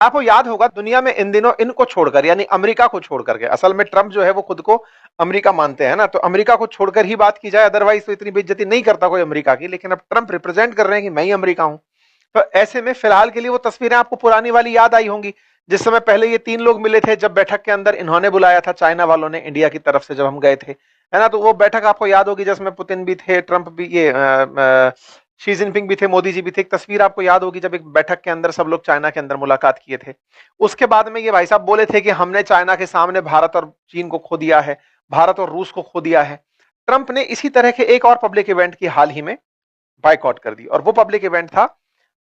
आपको याद होगा दुनिया में इन दिनों इनको छोड़कर यानी अमेरिका को छोड़कर के, असल में ट्रंप जो है वो खुद को अमेरिका मानते हैं ना, तो अमेरिका को छोड़कर ही बात की जाए, अदरवाइज तो इतनी बेइज्जती नहीं करता कोई अमेरिका की, लेकिन अब ट्रंप रिप्रेजेंट कर रहे हैं कि मैं ही अमेरिका हूं। तो ऐसे में फिलहाल के लिए वो तस्वीरें आपको पुरानी वाली याद आई होंगी, जिस समय पहले ये तीन लोग मिले थे, जब बैठक के अंदर इन्होंने बुलाया था चाइना वालों ने इंडिया की तरफ से, जब हम गए थे, है ना। तो वो बैठक आपको याद होगी जिसमें पुतिन भी थे, ट्रंप भी, ये शी जिनपिंग भी थे, मोदी जी भी थे। एक तस्वीर आपको याद होगी जब एक बैठक के अंदर सब लोग चाइना के अंदर मुलाकात किए थे। उसके बाद में ये भाई साहब बोले थे कि हमने चाइना के सामने भारत और चीन को खो दिया है, भारत और रूस को खो दिया है। ट्रंप ने इसी तरह के एक और पब्लिक इवेंट की हाल ही में बाइकआउट कर दी, और वो पब्लिक इवेंट था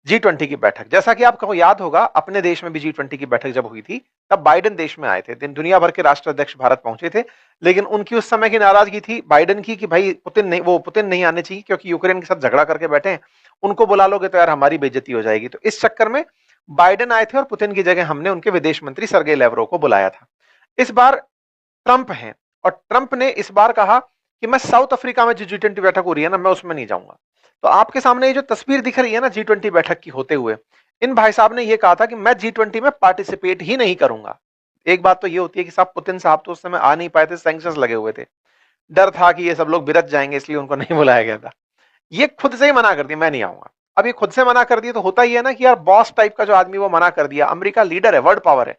G20 की बैठक। जैसा कि आपको याद होगा अपने देश में भी G20 की बैठक जब हुई थी, तब बाइडेन देश में आए थे, दुनिया भर के राष्ट्राध्यक्ष भारत पहुंचे थे, लेकिन उनकी उस समय की नाराजगी थी बाइडेन की कि भाई पुतिन नहीं आने चाहिए, क्योंकि यूक्रेन के साथ झगड़ा करके बैठे हैं, उनको बुला लोगे तो यार हमारी बेइज्जती हो जाएगी। तो इस चक्कर में बाइडेन आए थे और पुतिन की जगह हमने उनके विदेश मंत्री सर्गेई लेवरोव को बुलाया था। इस बार ट्रंप हैं, और ट्रंप ने इस बार कहा कि मैं साउथ अफ्रीका में जो G20 बैठक हो रही है ना, मैं उसमें नहीं जाऊंगा। तो आपके सामने ये जो तस्वीर दिख रही है ना G20 बैठक की होते हुए, इन भाई साहब ने ये कहा था कि मैं G20 में पार्टिसिपेट ही नहीं करूंगा। एक बात तो ये होती है कि साहब पुतिन साहब तो उस समय आ नहीं पाए थे, सैंक्शंस लगे हुए थे, डर था कि ये सब लोग बिरत जाएंगे, इसलिए उनको नहीं बुलाया गया था। ये खुद से ही मना कर दिया, मैं नहीं आऊंगा। अब ये खुद से मना कर दिया तो होता ही है ना कि यार बॉस टाइप का जो आदमी वो मना कर दिया, अमेरिका लीडर है, वर्ल्ड पावर है,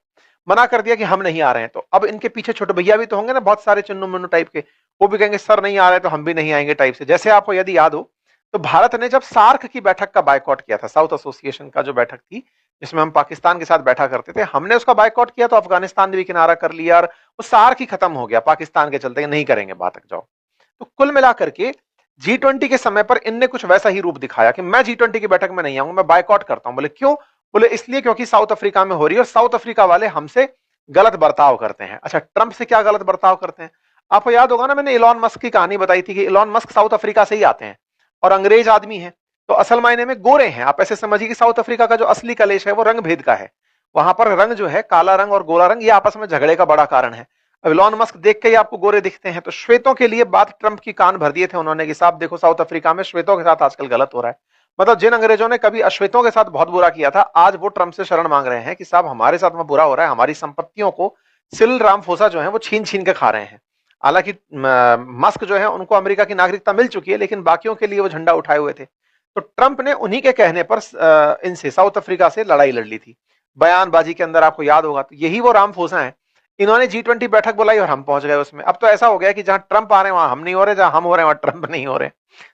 मना कर दिया कि हम नहीं आ रहे हैं, तो अब इनके पीछे छोटे भैया भी तो होंगे ना बहुत सारे चुन्नू मुन्नू टाइप के, वो भी कहेंगे सर नहीं आ रहे तो हम भी नहीं आएंगे टाइप से। जैसे आपको यदि याद हो तो भारत ने जब सार्क की बैठक का बायकॉट किया था, साउथ एसोसिएशन का जो बैठक थी जिसमें हम पाकिस्तान के साथ बैठा करते थे, हमने उसका बायकॉट किया तो अफगानिस्तान ने भी किनारा कर लिया और वो सार्क ही खत्म हो गया पाकिस्तान के चलते, नहीं करेंगे बात, तक जाओ। तो कुल मिलाकर के G20 के समय पर इनने कुछ वैसा ही रूप दिखाया कि मैं G20 की बैठक में नहीं आऊंगा, मैं बायकॉट करता हूं। बोले क्यों? बोले इसलिए क्योंकि साउथ अफ्रीका में हो रही है और साउथ अफ्रीका वाले हमसे गलत बर्ताव करते हैं। अच्छा, ट्रंप से क्या गलत बर्ताव करते हैं? आपको याद होगा ना, मैंने इलॉन मस्क की कहानी बताई थी कि इलॉन मस्क साउथ अफ्रीका से ही आते हैं और अंग्रेज आदमी है, तो असल मायने में गोरे हैं। आप ऐसे समझिए कि साउथ अफ्रीका का जो असली कलेश है वो रंग भेद का है। वहां पर रंग जो है, काला रंग और गोरा रंग, ये आपस में झगड़े का बड़ा कारण है। अब इलॉन मस्क देख के ही आपको गोरे दिखते हैं, तो श्वेतों के लिए बात ट्रंप की कान भर दिए थे उन्होंने कि साहब देखो साउथ अफ्रीका में श्वेतों के साथ आजकल गलत हो रहा है। मतलब जिन अंग्रेजों ने कभी अश्वेतों के साथ बहुत बुरा किया था, आज वो ट्रंप से शरण मांग रहे हैं कि साहब हमारे साथ में बुरा हो रहा है, हमारी संपत्तियों को सिरिल रामाफोसा जो है वो छीन छीन के खा रहे हैं। हालांकि मस्क जो है उनको अमेरिका की नागरिकता मिल चुकी है, लेकिन बाकियों के लिए वो झंडा उठाए हुए थे। तो ट्रंप ने उन्हीं के कहने पर इनसे साउथ अफ्रीका से लड़ाई लड़ ली थी। बयानबाजी के अंदर आपको याद होगा, तो यही वो रामफोसा है। इन्होंने G20 बैठक बुलाई और हम पहुंच गए उसमें। अब तो ऐसा हो गया कि जहां ट्रंप आ रहे हैं वहां हम नहीं हो रहे, जहां हम हो रहे हैं वहां ट्रंप नहीं हो रहे।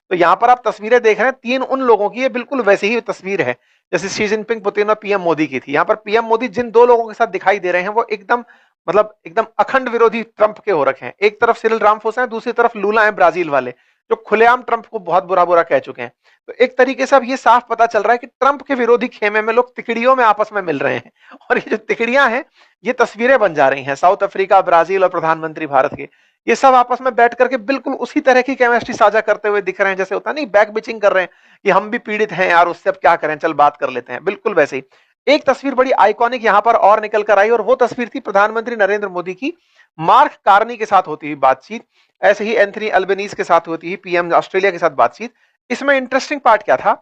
तो यहां पर आप तस्वीरें देख रहे हैं, तीन उन लोगों की, ये बिल्कुल वैसी ही तस्वीर है जैसे शी जिनपिंग, पुतिन और पीएम मोदी की थी। यहां पर पीएम मोदी जिन दो लोगों के साथ दिखाई दे रहे हैं वो एकदम मतलब एकदम अखंड विरोधी ट्रंप के हो रखे हैं। एक तरफ सिरिल रामफोसा है, दूसरी तरफ लूला है ब्राजील वाले, जो खुलेआम ट्रंप को बहुत बुरा बुरा कह चुके हैं। तो एक तरीके से अब ये साफ पता चल रहा है कि ट्रंप के विरोधी खेमे में लोग तिकड़ियों में आपस में मिल रहे हैं, और ये जो तिकड़ियां हैं ये तस्वीरें बन जा रही हैं, साउथ अफ्रीका, ब्राजील और प्रधानमंत्री भारत के, ये सब आपस में बैठ करके बिल्कुल उसी तरह की केमिस्ट्री साझा करते हुए दिख रहे हैं, जैसे होता नहीं बैक बिचिंग कर रहे हैं कि हम भी पीड़ित हैं यार, उससे अब क्या करें, चल बात कर लेते हैं, बिल्कुल वैसे ही। एक तस्वीर बड़ी आइकॉनिक यहां पर और निकल कर आई, और वो तस्वीर थी प्रधानमंत्री नरेंद्र मोदी की मार्क कार्नी के साथ होती हुई बातचीत, ऐसे ही एंथनी अल्बनीज के साथ होती हुई पीएम ऑस्ट्रेलिया के साथ बातचीत। इसमें इंटरेस्टिंग पार्ट क्या था,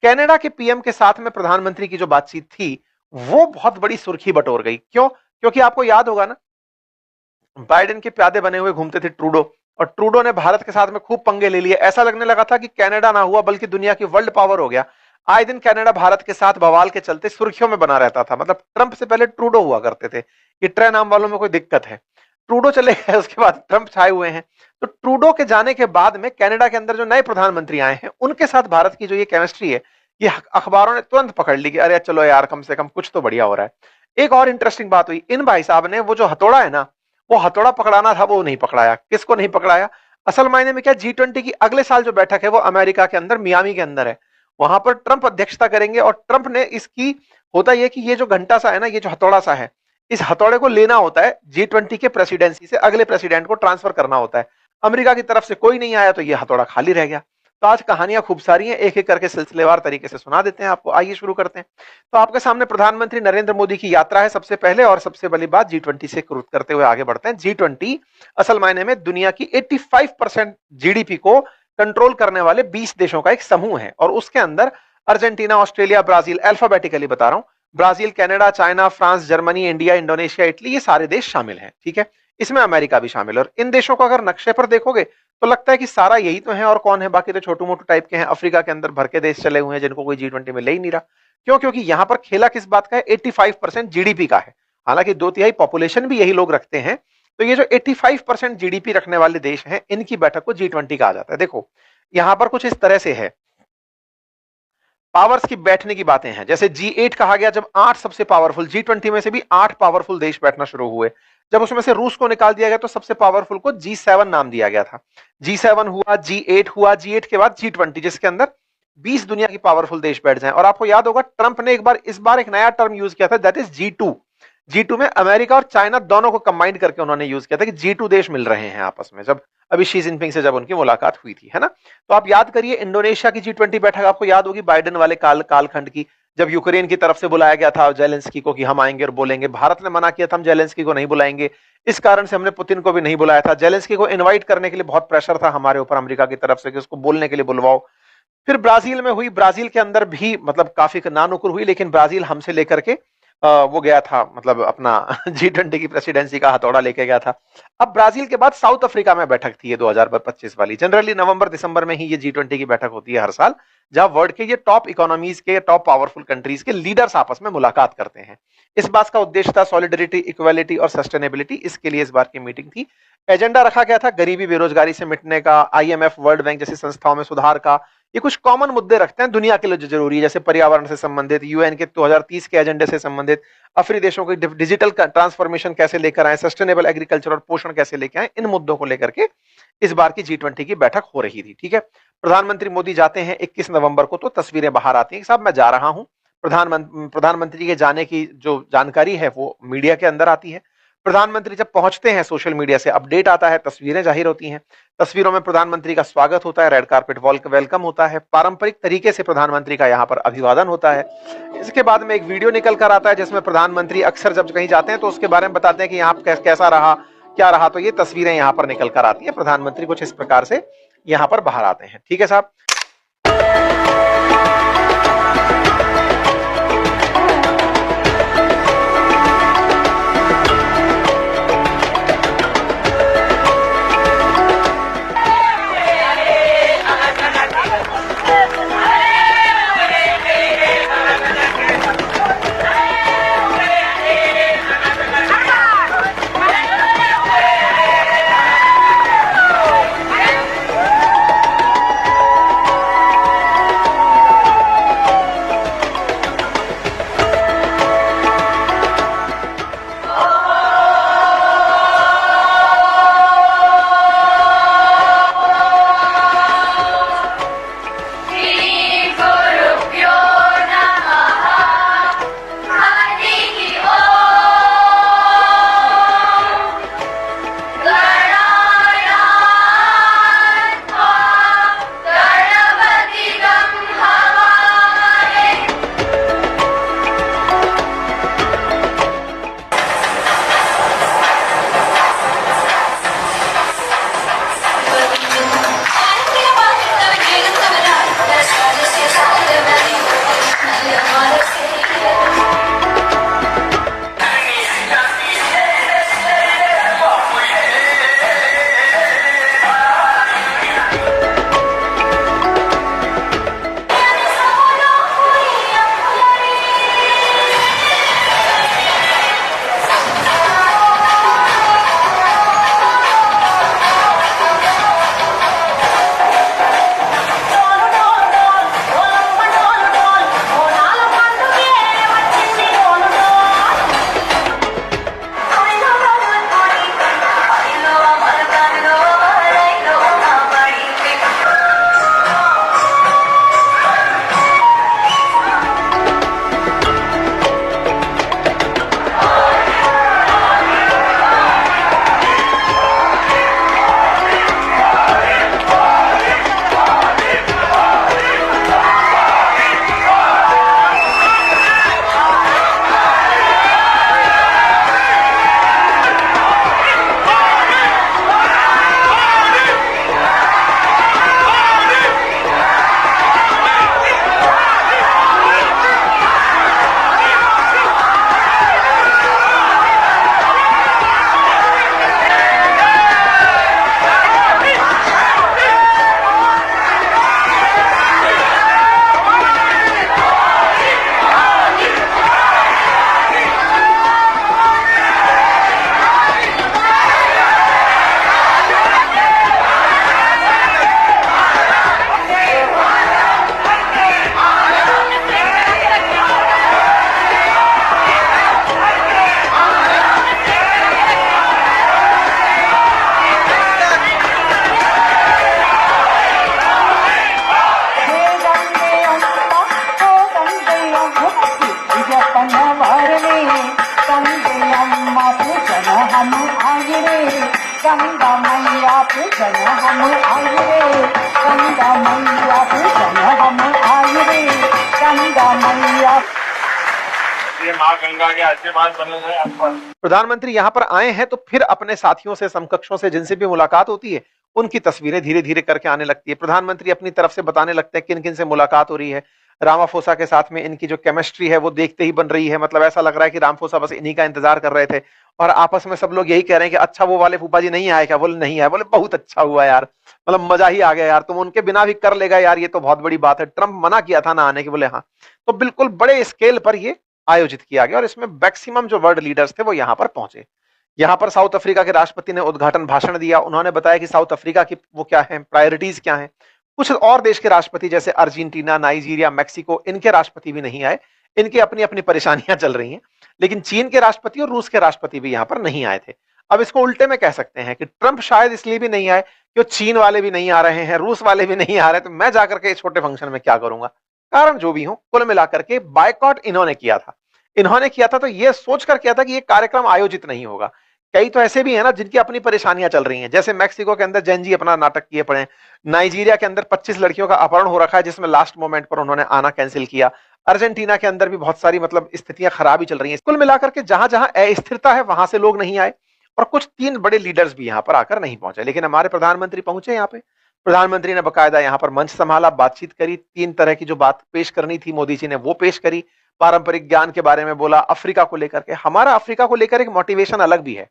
कनाडा के पीएम के साथ में प्रधानमंत्री की जो बातचीत थी वो बहुत बड़ी सुर्खी बटोर गई। क्यों? क्योंकि आपको याद होगा ना, बाइडेन के प्यादे बने हुए घूमते थे ट्रूडो, और ट्रूडो ने भारत के साथ में खूब पंगे ले लिए। ऐसा लगने लगा था कि कनाडा ना हुआ बल्कि दुनिया की वर्ल्ड पावर हो गया। आए दिन कनाडा भारत के साथ बवाल के चलते सुर्खियों में बना रहता था। मतलब ट्रंप से पहले ट्रूडो हुआ करते थे, ये ट्रे नाम वालों में कोई दिक्कत है, ट्रूडो चले गए उसके बाद ट्रंप छाए हुए हैं। तो ट्रूडो के जाने के बाद में कनाडा के अंदर जो नए प्रधानमंत्री आए हैं उनके साथ भारत की जो ये केमिस्ट्री है, ये अखबारों ने तुरंत पकड़ ली कि अरे चलो यार कम से कम कुछ तो बढ़िया हो रहा है। एक और इंटरेस्टिंग बात हुई, इन भाई साहब ने वो जो हथौड़ा है ना, वो हथौड़ा पकड़ाना था वो नहीं पकड़ाया। किसको नहीं पकड़ाया? असल मायने में क्या, G20 की अगले साल जो बैठक है वो अमेरिका के अंदर मियामी के अंदर है, वहां पर ट्रंप अध्यक्षता करेंगे, और ट्रंप ने इसकी, होता यह कि ये जो घंटा सा है ना, ये जो हथौड़ा सा है, इस हथौड़े को लेना होता है G20 के प्रेसिडेंसी से अगले प्रेसिडेंट को ट्रांसफर करना होता है। अमेरिका की तरफ से कोई नहीं आया तो ये हथौड़ा खाली रह गया। तो आज कहानियां खूब सारी हैं, एक एक करके सिलसिलेवार तरीके से सुना देते हैं आपको। आइए शुरू करते हैं। तो आपके सामने प्रधानमंत्री नरेंद्र मोदी की यात्रा है सबसे पहले, और सबसे बड़ी बात G20 से करते हुए आगे बढ़ते हैं। G20 असल मायने में दुनिया की 85% जीडीपी को कंट्रोल करने वाले 20 देशों का एक समूह है, और उसके अंदर अर्जेंटीना, ऑस्ट्रेलिया, ब्राजील, अल्फाबेटिकली बता रहा हूं, Brazil, Canada, China, France, Germany, India, Indonesia, Italy, ये सारे देश शामिल हैं। ठीक है, इसमें अमेरिका भी शामिल है। और इन देशों को अगर नक्शे पर देखोगे तो लगता है कि सारा यही तो है, और कौन है बाकी? तो छोटू मोटू टाइप के हैं। अफ्रीका के अंदर भर के देश चले हुए हैं जिनको कोई G20 में ले ही नहीं रहा। क्यों? क्योंकि यहां पर खेला किस बात का है? 85% जीडीपी का है। हालांकि 2/3 पॉपुलेशन भी यही लोग रखते हैं। तो ये जो 85% जीडीपी रखने वाले देश हैं, इनकी बैठक को G20 कहा जाता है। देखो यहां पर कुछ इस तरह से है, पावर्स की बैठने की बातें हैं। जैसे G8 कहा गया, जब 8 सबसे पावरफुल, G20 में से भी 8 पावरफुल देश बैठना शुरू हुए। जब उसमें से रूस को निकाल दिया गया तो सबसे पावरफुल को G7 नाम दिया गया था। G7 हुआ, G8 हुआ, G8 के बाद G20, जिसके अंदर 20 दुनिया की पावरफुल देश बैठ जाएं। और आपको याद होगा ट्रंप ने इस बार एक नया टर्म यूज किया था, दैट इज G2। G2 में अमेरिका और चाइना दोनों को कंबाइंड करके उन्होंने यूज किया था कि G2 देश मिल रहे हैं आपस में, जब अभी शी जिनपिंग से जब उनकी मुलाकात हुई थी, है ना। तो आप याद करिए इंडोनेशिया की G20 बैठक आपको याद होगी, बाइडेन वाले कालखंड की, जब यूक्रेन की तरफ से बुलाया गया था जेलेंस्की को कि हम आएंगे और बोलेंगे। भारत ने मना किया था हम जेलेंस्की को नहीं बुलाएंगे, इस कारण से हमने पुतिन को भी नहीं बुलाया था। जेलेंस्की को इनवाइट करने के लिए बहुत प्रेशर था हमारे ऊपर अमेरिका की तरफ से कि उसको बोलने के लिए बुलवाओ। फिर ब्राजील में हुई, ब्राजील के अंदर भी मतलब काफी नानुकुर हुई, लेकिन ब्राजील हमसे लेकर के वो गया था, मतलब अपना G20 की प्रेसिडेंसी का हथौड़ा लेके गया था। अब ब्राजील के बाद साउथ अफ्रीका में बैठक थी ये 2025 वाली। जनरली नवंबर दिसंबर में ही ये G20 की बैठक होती है हर साल, जहां वर्ल्ड के ये टॉप इकोनॉमीज के, टॉप पावरफुल कंट्रीज के लीडर्स आपस में मुलाकात करते हैं। इस बात का उद्देश्य था सॉलिडरिटी, इक्वालिटी और सस्टेनेबिलिटी, इसके लिए इस बार की मीटिंग थी। एजेंडा रखा गया था गरीबी बेरोजगारी से मिटने का, IMF वर्ल्ड बैंक जैसी संस्थाओं में सुधार का। ये कुछ कॉमन मुद्दे रखते हैं दुनिया के लिए जो जरूरी है, जैसे पर्यावरण से संबंधित, UN के 2030 के एजेंडे से संबंधित, अफ्रीकी देशों की डिजिटल ट्रांसफॉर्मेशन कैसे लेकर आए, सस्टेनेबल एग्रीकल्चर और पोषण कैसे लेकर आए, इन मुद्दों को लेकर के इस बार की G20 की बैठक हो रही थी। ठीक है, प्रधानमंत्री मोदी जाते हैं 21 नवंबर को, तो तस्वीरें बाहर आती हैं कि साहब मैं जा रहा हूं। प्रधानमंत्री के जाने की जो जानकारी है वो मीडिया के अंदर आती है। प्रधानमंत्री जब पहुंचते हैं सोशल मीडिया से अपडेट आता है, तस्वीरें जाहिर होती हैं। तस्वीरों में प्रधानमंत्री का स्वागत होता है, रेड कार्पेट वेलकम होता है, पारंपरिक तरीके से प्रधानमंत्री का यहाँ पर अभिवादन होता है। इसके बाद में एक वीडियो निकल कर आता है जिसमें प्रधानमंत्री अक्सर जब कहीं जाते हैं तो उसके बारे में बताते हैं कि यहाँ कैसा रहा, क्या रहा। तो ये तस्वीरें यहाँ पर निकल कर आती है, प्रधानमंत्री कुछ इस प्रकार से यहाँ पर बाहर आते हैं। ठीक है साहब। गंगयम्मा पूजन हम आए रे, गंगा मैया पूजन हम आए रे, गंगा मैया पूजन हम आए रे, गंगा मैया। ये माँ गंगा के आशीर्वाद बने रहे आप पर। प्रधानमंत्री यहाँ पर आए हैं तो फिर अपने साथियों से, समकक्षों से, जिनसे भी मुलाकात होती है, उनकी तस्वीरें धीरे धीरे करके आने लगती है। प्रधानमंत्री अपनी तरफ से बताने लगते हैं किन किन से मुलाकात हो रही है। रामाफोसा के साथ में इनकी जो केमिस्ट्री है वो देखते ही बन रही है, मतलब ऐसा लग रहा है कि रामाफोसा बस इन्हीं का इंतजार कर रहे थे और आपस में सब लोग यही कह रहे हैं कि अच्छा वो वाले फूफा जी नहीं आए क्या? बोले नहीं आए। बोले बहुत अच्छा हुआ यार, मतलब मजा ही आ गया यार, तुम उनके बिना भी कर लेगा यार, ये तो बहुत बड़ी बात है। ट्रंप मना किया था ना आने के, बोले हाँ। तो बिल्कुल बड़े स्केल पर ये आयोजित किया गया और इसमें मैक्सिमम जो वर्ल्ड लीडर्स थे वो यहां पर पहुंचे। यहां पर साउथ अफ्रीका के राष्ट्रपति ने उद्घाटन भाषण दिया। उन्होंने बताया कि साउथ अफ्रीका की वो क्या है, प्रायोरिटीज क्या है। कुछ और देश के राष्ट्रपति जैसे अर्जेंटीना, नाइजीरिया, मैक्सिको, इनके राष्ट्रपति भी नहीं आए। इनकी अपनी अपनी परेशानियां चल रही हैं। लेकिन चीन के राष्ट्रपति और रूस के राष्ट्रपति भी यहां पर नहीं आए थे। अब इसको उल्टे में कह सकते हैं कि ट्रंप शायद इसलिए भी नहीं आए कि चीन वाले भी नहीं आ रहे हैं, रूस वाले भी नहीं आ रहे, तो मैं जाकर के इस छोटे फंक्शन में क्या करूंगा। कारण जो भी हो, कुल मिलाकर के बायकॉट इन्होंने किया था। इन्होंने किया था तो यह सोचकर किया था कि यह कार्यक्रम आयोजित नहीं होगा। कई तो ऐसे भी है ना जिनकी अपनी परेशानियां चल रही हैं, जैसे मैक्सिको के अंदर जेनजी अपना नाटक किए पड़े हैं। नाइजीरिया के अंदर 25 लड़कियों का अपहरण हो रखा है, जिसमें लास्ट मोमेंट पर उन्होंने आना कैंसिल किया। अर्जेंटीना के अंदर भी बहुत सारी मतलब स्थितियां खराब ही चल रही हैं। कुल मिलाकर के जहां जहां अस्थिरता है वहां से लोग नहीं आए और कुछ 3 बड़े लीडर्स भी यहां पर आकर नहीं पहुंचे। लेकिन हमारे प्रधानमंत्री पहुंचे यहाँ पे। प्रधानमंत्री ने बकायदा यहाँ पर मंच संभाला, बातचीत करी, 3 तरह की जो बात पेश करनी थी मोदी जी ने वो पेश करी। पारंपरिक ज्ञान के बारे में बोला, अफ्रीका को लेकर के। हमारा अफ्रीका को लेकर एक मोटिवेशन अलग भी है।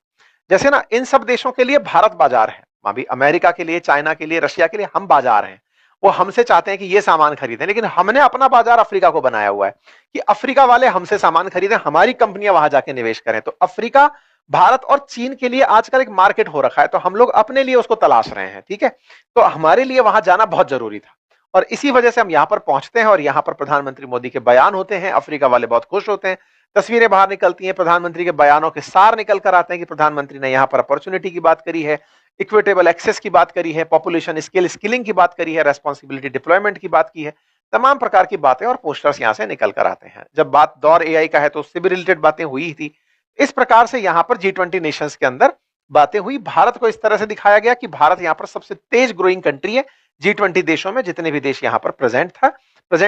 जैसे ना इन सब देशों के लिए भारत बाजार है, अभी अमेरिका के लिए, चाइना के लिए, रशिया के लिए हम बाजार हैं। वो हमसे चाहते हैं कि ये सामान खरीदें, लेकिन हमने अपना बाजार अफ्रीका को बनाया हुआ है कि अफ्रीका वाले हमसे सामान खरीदें, हमारी कंपनियां वहां जाके निवेश करें। तो अफ्रीका भारत और चीन के लिए आजकल एक मार्केट हो रखा है, तो हम लोग अपने लिए उसको तलाश रहे हैं। ठीक है, तो हमारे लिए वहां जाना बहुत जरूरी था और इसी वजह से हम यहां पर पहुंचते हैं और यहां पर प्रधानमंत्री मोदी के बयान होते हैं। अफ्रीका वाले बहुत खुश होते हैं, तस्वीरें बाहर निकलती हैं, प्रधानमंत्री के बयानों के सार निकल कर आते हैं कि प्रधानमंत्री ने यहां पर अपॉर्चुनिटी की बात करी है, इक्विटेबल एक्सेस की बात करी है, पॉपुलेशन स्किलिंग की बात करी है, रेस्पॉन्सिबिलिटी डिप्लॉयमेंट की बात की है। तमाम प्रकार की बातें और पोस्टर्स यहां से निकल कर आते हैं। जब बात दौर एआई का है तो उससे भी रिलेटेड बातें हुई थी। इस प्रकार से यहां पर G20 नेशंस के अंदर बातें हुई। भारत को इस तरह से दिखाया गया कि भारत यहां पर सबसे तेज ग्रोइंग कंट्री है G20 देशों में। जितने भी देश यहां पर प्रेजेंट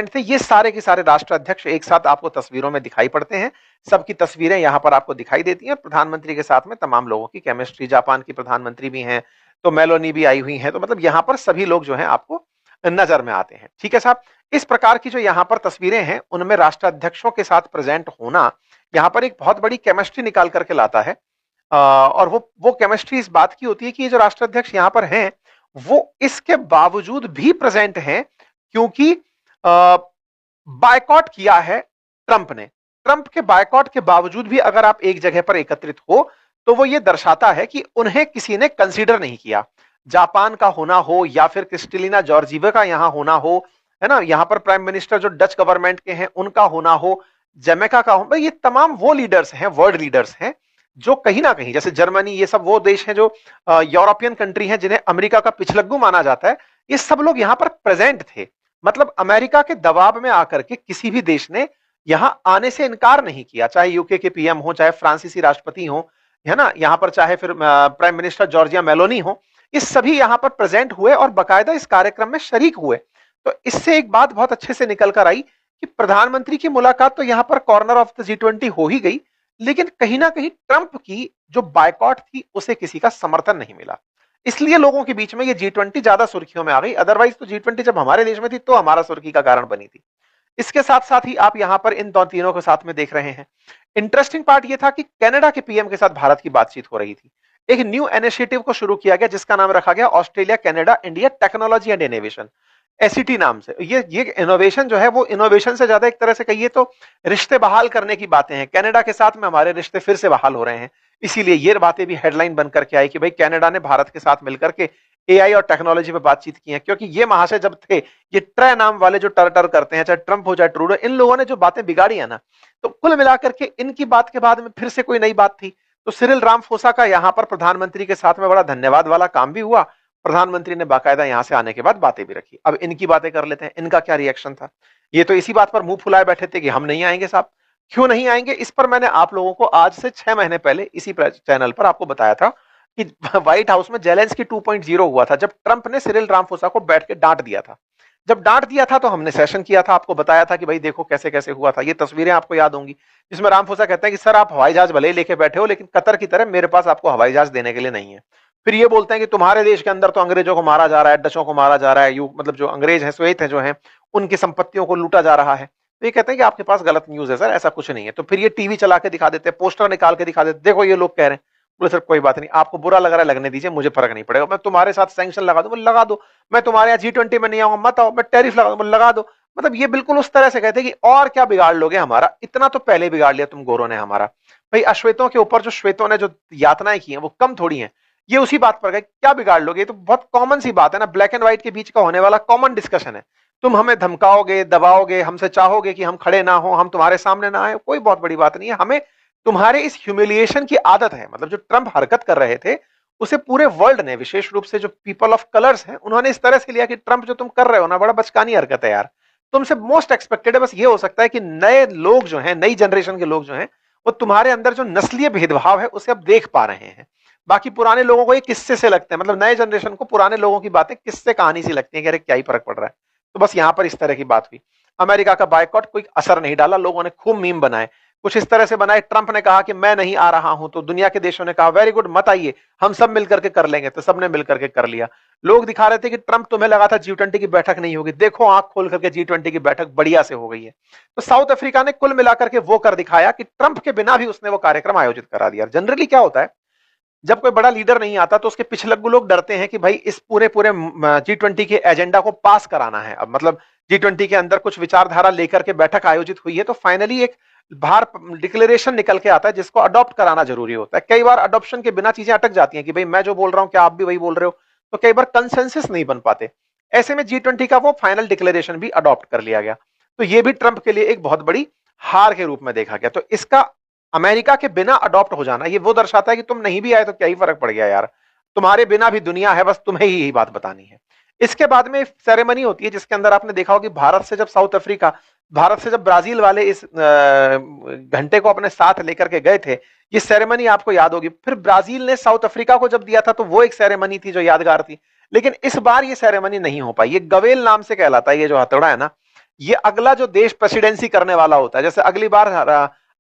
थे, ये सारे के सारे राष्ट्राध्यक्ष एक साथ आपको तस्वीरों में दिखाई पड़ते हैं। सबकी तस्वीरें यहां पर आपको दिखाई देती हैं। प्रधानमंत्री के साथ में तमाम लोगों की केमिस्ट्री, जापान की प्रधानमंत्री भी हैं, तो मेलोनी भी आई हुई हैं, तो मतलब यहां पर सभी लोग जो हैं आपको नजर में आते हैं। ठीक है साहब, इस प्रकार की जो यहां पर तस्वीरें हैं उनमें राष्ट्राध्यक्षों के साथ प्रेजेंट होना यहां पर एक बहुत बड़ी केमिस्ट्री निकाल करके लाता है। और वो केमिस्ट्री इस बात की होती है कि ये जो राष्ट्राध्यक्ष यहां पर हैं वो इसके बावजूद भी प्रेजेंट हैं क्योंकि बायकॉट किया है ट्रंप ने। ट्रंप के बायकॉट के बावजूद भी अगर आप एक जगह पर एकत्रित हो तो वो ये दर्शाता है कि उन्हें किसी ने कंसीडर नहीं किया। जापान का होना हो या फिर क्रिस्टलिना जॉर्जीवा का यहां होना हो, है ना, यहां पर प्राइम मिनिस्टर जो डच गवर्नमेंट के हैं उनका होना हो, जमैका का हो, ये तमाम वो लीडर्स हैं, वर्ल्ड लीडर्स हैं जो कहीं ना कहीं, जैसे जर्मनी, ये सब वो देश हैं जो यूरोपियन कंट्री हैं जिन्हें अमेरिका का पिछलग्गू माना जाता है। ये सब लोग यहां पर प्रेजेंट थे। मतलब अमेरिका के दबाव में आकर के किसी भी देश ने यहां आने से इनकार नहीं किया, चाहे यूके के पीएम हो, चाहे फ्रांसीसी राष्ट्रपति हो, है ना, यहां पर चाहे फिर प्राइम मिनिस्टर जॉर्जिया मेलोनी हो, ये सभी यहां पर प्रेजेंट हुए और बाकायदा इस कार्यक्रम में शरीक हुए। तो इससे एक बात बहुत अच्छे से निकल कर आई कि प्रधानमंत्री की मुलाकात तो यहां पर कॉर्नर ऑफ द G20 हो ही गई, लेकिन कहीं ना कहीं ट्रंप की जो बायकॉट थी उसे किसी का समर्थन नहीं मिला। इसलिए लोगों के बीच में ये G20 ज्यादा सुर्खियों में आ गई। अदरवाइज तो G20 जब हमारे देश में थी तो हमारा सुर्खी का कारण बनी थी। इसके साथ साथ ही आप यहां पर इन दो तीनों को साथ में देख रहे हैं। इंटरेस्टिंग पार्ट ये था कि कनाडा के पीएम के साथ भारत की बातचीत हो रही थी। एक न्यू इनिशिएटिव को शुरू किया गया जिसका नाम रखा गया Australia Canada India technology and innovation, ACT नाम से। ये इनोवेशन जो है वो इनोवेशन से ज्यादा एक तरह से कहिए तो रिश्ते बहाल करने की बातें हैं। कनाडा के साथ में हमारे रिश्ते फिर से बहाल हो रहे हैं, इसीलिए ये बातें भी हेडलाइन बनकर के आई कि भाई कनाडा ने भारत के साथ मिलकर के एआई और टेक्नोलॉजी पे बातचीत की है। क्योंकि ये महाशय जब थे, ये ट्रे नाम वाले जो टर टर करते हैं, चाहे ट्रंप हो चाहे ट्रूडो, इन लोगों ने जो बातें बिगाड़ी है ना, तो कुल मिलाकर के इनकी बात के बाद में फिर से कोई नई बात थी। तो सिरिल रामाफोसा का यहां पर प्रधानमंत्री के साथ में बड़ा धन्यवाद वाला काम भी हुआ। प्रधानमंत्री ने बाकायदा यहां से आने के बाद बातें भी रखी। अब इनकी बातें कर लेते हैं, इनका क्या रिएक्शन था। ये तो इसी बात पर मुंह फुलाए बैठे थे कि हम नहीं आएंगे साहब। क्यों नहीं आएंगे, इस पर मैंने आप लोगों को आज से 6 महीने पहले इसी चैनल पर आपको बताया था कि व्हाइट हाउस में जेलेंस्की 2.0 हुआ था, जब ट्रंप ने सिरिल रामाफोसा को बैठ के डांट दिया था। जब डांट दिया था तो हमने सेशन किया था, आपको बताया था कि भाई देखो कैसे कैसे हुआ था। ये तस्वीरें आपको याद होंगी जिसमें रामाफोसा कहते हैं कि सर आप हवाई जहाज भले ही लेके बैठे हो, लेकिन कतर की तरह मेरे पास आपको हवाई जहाज देने के लिए नहीं है। फिर ये बोलते हैं कि तुम्हारे देश के अंदर तो अंग्रेजों को मारा जा रहा है, डचों को मारा जा रहा है, यू मतलब जो अंग्रेज हैं, श्वेत हैं जो हैं, उनकी संपत्तियों को लूटा जा रहा है। तो ये कहते हैं कि आपके पास गलत न्यूज है सर, ऐसा कुछ नहीं है। तो फिर ये टीवी चला के दिखा देते हैं, पोस्टर निकाल के दिखा देते, देखो ये लोग कह रहे हैं। बोले सर कोई बात नहीं, आपको बुरा लग रहा है लगने दीजिए, मुझे फर्क नहीं पड़ेगा, मैं तुम्हारे साथ सैंक्शन लगा दूं, लगा दो। मैं तुम्हारे यहाँ G20 में नहीं आऊंगा, मत आओ, मैं टैरिफ लगा दूं, लगा दो। मतलब ये बिल्कुल उस तरह से कहते हैं कि और क्या बिगाड़ लोगे हमारा, इतना तो पहले बिगाड़ लिया तुम गोरों ने हमारा। भाई अश्वेतों के ऊपर जो श्वेतों ने जो यातनाएं की हैं वो कम थोड़ी हैं। ये उसी बात पर गए, क्या बिगाड़ लोगे, ये तो बहुत कॉमन सी बात है ना, ब्लैक एंड व्हाइट के बीच का होने वाला कॉमन डिस्कशन है। तुम हमें धमकाओगे, दबाओगे, हमसे चाहोगे कि हम खड़े ना हो, हम तुम्हारे सामने ना आए, कोई बहुत बड़ी बात नहीं है। हमें तुम्हारे इस ह्यूमिलिएशन की आदत है। मतलब जो ट्रंप हरकत कर रहे थे उसे पूरे वर्ल्ड ने, विशेष रूप से जो पीपल ऑफ कलर्स हैं, उन्होंने इस तरह से लिया कि ट्रंप जो तुम कर रहे हो ना, बड़ा बचकानी हरकत है यार, तुमसे मोस्ट एक्सपेक्टेड है। बस ये हो सकता है कि नए लोग जो हैं, नई जनरेशन के लोग जो हैं, वो तुम्हारे अंदर जो नस्लीय भेदभाव है उसे अब देख पा रहे हैं। बाकी पुराने लोगों को ये किस्से से लगते हैं, मतलब नए जनरेशन को पुराने लोगों की बातें किस्से कहानी सी लगती है कि अरे क्या ही फर्क पड़ रहा है। तो बस यहां पर इस तरह की बात हुई। अमेरिका का बायकॉट कोई असर नहीं डाला, लोगों ने खूब मीम बनाए, कुछ इस तरह से बनाए। ट्रंप ने कहा कि मैं नहीं आ रहा हूं, तो दुनिया के देशों ने कहा वेरी गुड, मत आइए, हम सब मिलकर के कर लेंगे। तो सबने मिलकर के कर लिया। लोग दिखा रहे थे कि ट्रंप, तुम्हें लगा था G20 की बैठक नहीं होगी, देखो आंख खोल करके G20 की बैठक बढ़िया से हो गई है। तो साउथ अफ्रीका ने कुल मिलाकर के वो कर दिखाया कि ट्रंप के बिना भी उसने वो कार्यक्रम आयोजित करा दिया। जनरली क्या होता है, जब कोई बड़ा लीडर नहीं आता तो उसके पिछलग्गू लोग डरते हैं कि भाई इस पूरे पूरे G20 के एजेंडा को पास कराना है। अब मतलब G20 के अंदर कुछ विचारधारा लेकर के बैठक आयोजित हुई है, तो फाइनली एक बाहर डिक्लेरेशन निकल के आता है जिसको अडॉप्ट कराना जरूरी होता है। कई बार अडॉप्शन के बिना चीजें अटक जाती हैं कि भाई मैं जो बोल रहा हूं क्या आप भी वही बोल रहे हो, तो कई बार कंसेंसस नहीं बन पाते। ऐसे में G20 का वो फाइनल डिक्लेरेशन भी अडॉप्ट कर लिया गया। तो ये भी ट्रंप के लिए एक बहुत बड़ी हार के रूप में देखा गया। तो इसका अमेरिका के बिना अडॉप्ट हो जाना, ये वो दर्शाता है कि तुम नहीं भी आए तो क्या ही फर्क पड़ गया यार, तुम्हारे बिना भी दुनिया है, बस तुम्हें ही यही बात बतानी है। इसके बाद में सेरेमनी होती है जिसके अंदर आपने देखा होगा कि भारत से जब साउथ अफ्रीका, भारत से जब ब्राजील वाले इस घंटे को अपने साथ लेकर के गए थे, ये सेरेमनी आपको याद होगी। फिर ब्राजील ने साउथ अफ्रीका को जब दिया था तो वो एक सेरेमनी थी जो यादगार थी। लेकिन इस बार ये सेरेमनी नहीं हो पाई। ये गवेल नाम से कहलाता है, ये जो हथौड़ा है ना, ये अगला जो देश प्रेसिडेंसी करने वाला होता है। जैसे अगली बार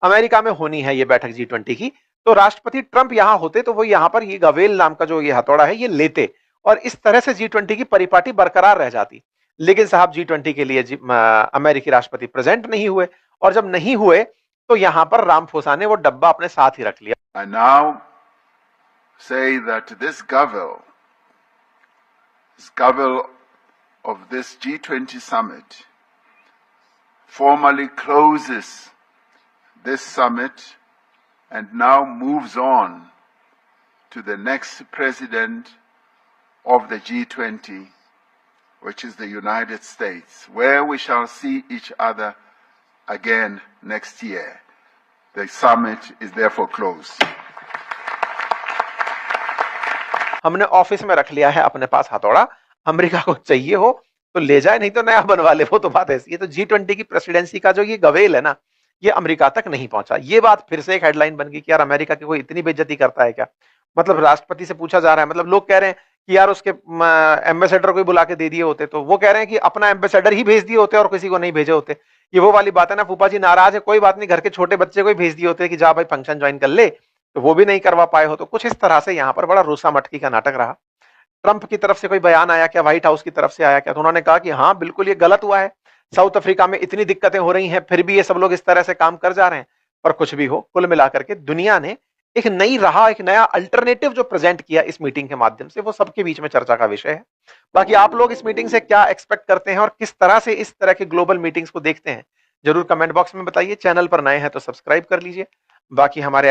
अमेरिका में होनी है ये बैठक G20 की, तो राष्ट्रपति ट्रंप यहां होते तो वो यहां पर ये गवेल नाम का जो ये हथौड़ा है ये लेते, और इस तरह से G20 की परिपाटी बरकरार रह जाती। लेकिन साहब G20 के लिए अमेरिकी राष्ट्रपति प्रेजेंट नहीं हुए, और जब नहीं हुए तो यहां पर रामफोसा ने वो डब्बा अपने साथ ही रख लिया। I now say that this gavel of this G20 summit formally closes this summit and now moves on to the next president of the G20, which is the United States, where we shall see each other again next year. The summit is therefore closed. हमने office में रख लिया है अपने पास हथौड़ा, America को चाहिए हो तो ले जाए, नहीं तो नया बनवा ले, वो तो बात ऐसी है। तो G20 की प्रेसिडेंसी का जो ये गवेल है ना, ये अमेरिका तक नहीं पहुंचा। ये बात फिर से एक हेडलाइन बन गई कि यार अमेरिका की कोई इतनी बेइज्जती करता है क्या। मतलब राष्ट्रपति से पूछा जा रहा है, मतलब लोग कह रहे हैं कि यार उसके एम्बेसडर को बुला के दे दिए होते, तो वो कह रहे हैं कि अपना एम्बेसडर ही भेज दिए होते और किसी को नहीं भेजे होते। ये वो वाली बात है ना, फूफा जी नाराज है, कोई बात नहीं, घर के छोटे बच्चे को ही भेज दिए होते कि जा भाई फंक्शन ज्वाइन कर ले, तो वो भी नहीं करवा पाए हो। तो कुछ इस तरह से यहाँ पर बड़ा रूसा मटकी का नाटक रहा। ट्रंप की तरफ से कोई बयान आया क्या, व्हाइट हाउस की तरफ से आया क्या, तो उन्होंने कहा कि हाँ बिल्कुल ये गलत हुआ है, साउथ अफ्रीका में इतनी दिक्कतें हो रही हैं फिर भी ये सब लोग इस तरह से काम कर जा रहे हैं। पर कुछ भी हो, कुल मिलाकर के दुनिया ने एक नई राह, एक नया अल्टरनेटिव जो प्रेजेंट किया इस मीटिंग के माध्यम से, वो सबके बीच में चर्चा का विषय है। बाकी आप लोग इस मीटिंग से क्या एक्सपेक्ट करते हैं और किस तरह से इस तरह के ग्लोबल मीटिंग्स को देखते हैं, जरूर कमेंट बॉक्स में बताइए। चैनल पर नए हैं तो सब्सक्राइब कर लीजिए। बाकी हमारे